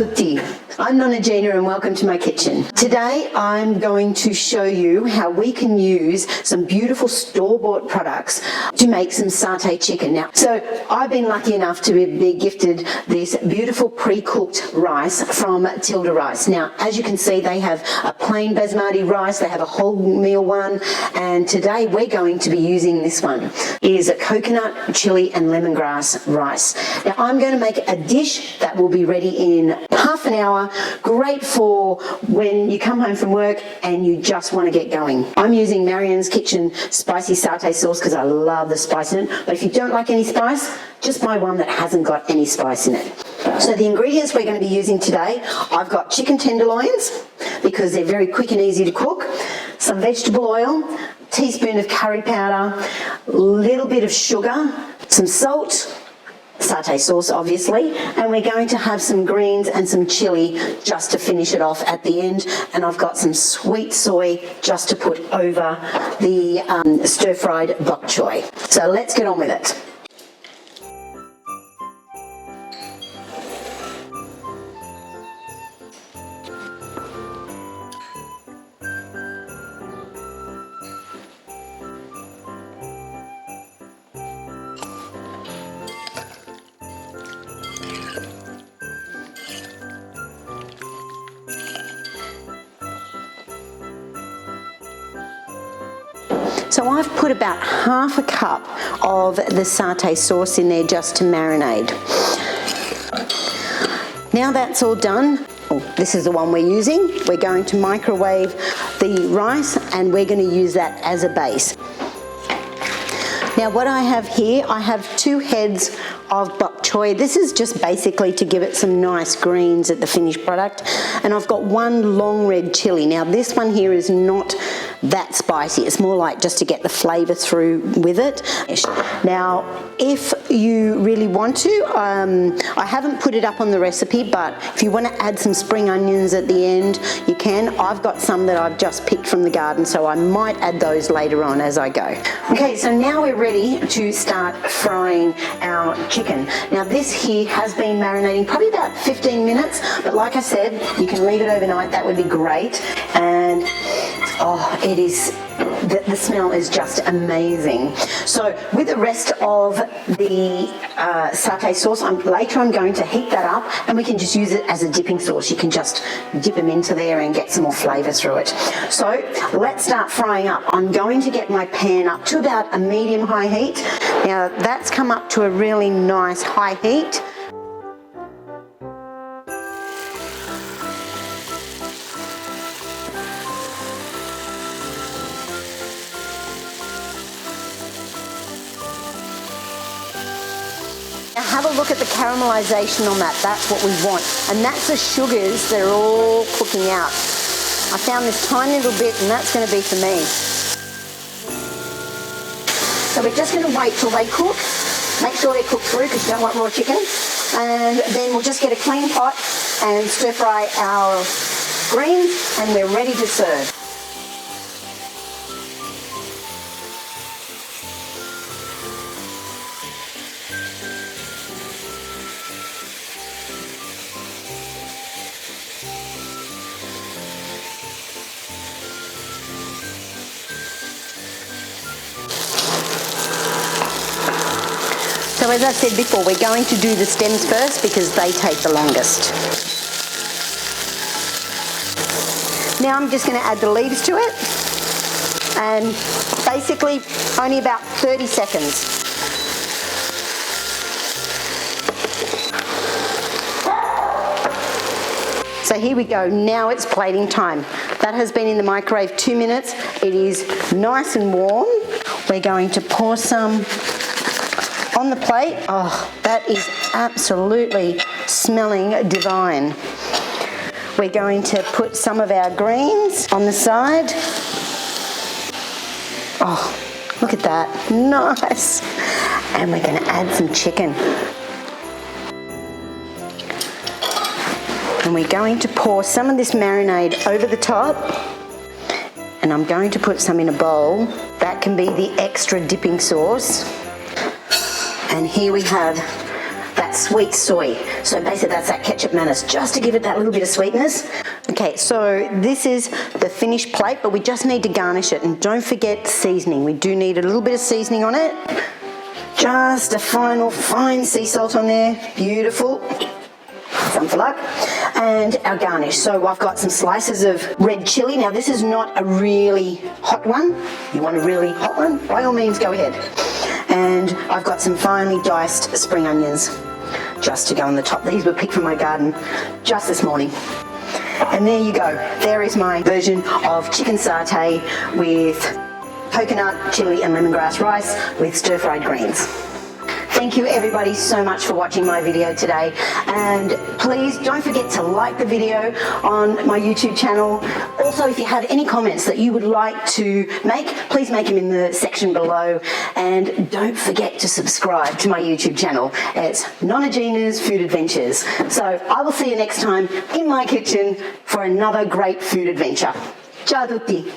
tutti. I'm Nonna Gina and welcome to my kitchen. Today I'm going to show you how we can use some beautiful store-bought products to make some satay chicken. Now, so I've been lucky enough to be gifted this beautiful pre-cooked rice from Tilda Rice. Now, as you can see, they have a plain basmati rice, they have a wholemeal one, and today we're going to be using this one. It is a coconut, chili and lemongrass rice. Now, I'm going to make a dish that will be ready in half an hour. Great for when you come home from work and you just want to get going. I'm using Marianne's Kitchen spicy satay sauce because I love the spice in it. But if you don't like any spice, just buy one that hasn't got any spice in it. So the ingredients we're going to be using today, I've got chicken tenderloins because they're very quick and easy to cook, some vegetable oil, teaspoon of curry powder, a little bit of sugar, some salt, satay sauce obviously, and we're going to have some greens and some chili just to finish it off at the end, and I've got some sweet soy just to put over the stir-fried bok choy. So let's get on with it. So I've put about half a cup of the satay sauce in there just to marinate. Now that's all done, this is the one we're using. We're going to microwave the rice and we're going to use that as a base. Now what I have here, I have 2 heads of bok choy. This is just basically to give it some nice greens at the finished product. And I've got 1 long red chili. Now this one here is not that spicy. It's more like just to get the flavour through with it. Now, if you really want to, I haven't put it up on the recipe, but if you want to add some spring onions at the end, you can. I've got some that I've just picked from the garden, so I might add those later on as I go. Okay, so now we're ready to start frying our chicken. Now this here has been marinating probably about 15 minutes, but like I said, you can leave it overnight, that would be great. And oh, it is, the smell is just amazing. So with the rest of the satay sauce, later I'm going to heat that up and we can just use it as a dipping sauce. You can just dip them into there and get some more flavour through it. So let's start frying up. I'm going to get my pan up to about a medium-high heat. Now that's come up to a really nice high heat. Now have a look at the caramelisation on that, that's what we want. And that's the sugars that are all cooking out. I found this tiny little bit and that's going to be for me. So we're just going to wait till they cook. Make sure they cook through because you don't want raw chicken. And then we'll just get a clean pot and stir fry our greens and we're ready to serve. So as I said before, we're going to do the stems first because they take the longest. Now I'm just going to add the leaves to it and basically only about 30 seconds. So here we go, now it's plating time. That has been in the microwave 2 minutes. It is nice and warm. We're going to pour some on the plate. Oh, that is absolutely smelling divine. We're going to put some of our greens on the side. Oh, look at that, nice. And we're going to add some chicken. And we're going to pour some of this marinade over the top. And I'm going to put some in a bowl. That can be the extra dipping sauce. And here we have that that sweet soy. So basically that's that ketchup mayonnaise, just to give it that little bit of sweetness. Okay, so this is the finished plate, but we just need to garnish it. And don't forget seasoning. We do need a little bit of seasoning on it. Just a final fine sea salt on there. Beautiful. Some for luck. And our garnish. So I've got some slices of red chili. Now this is not a really hot one. You want a really hot one? By all means, go ahead. And I've got some finely diced spring onions just to go on the top. These were picked from my garden just this morning. And there you go. There is my version of chicken satay with coconut, chili and lemongrass rice with stir-fried greens. Thank you everybody so much for watching my video today, and please don't forget to like the video on my YouTube channel. Also, if you have any comments that you would like to make, please make them in the section below, and don't forget to subscribe to my YouTube channel. It's Nonna Gina's Food Adventures. So I will see you next time in my kitchen for another great food adventure. Ciao a tutti!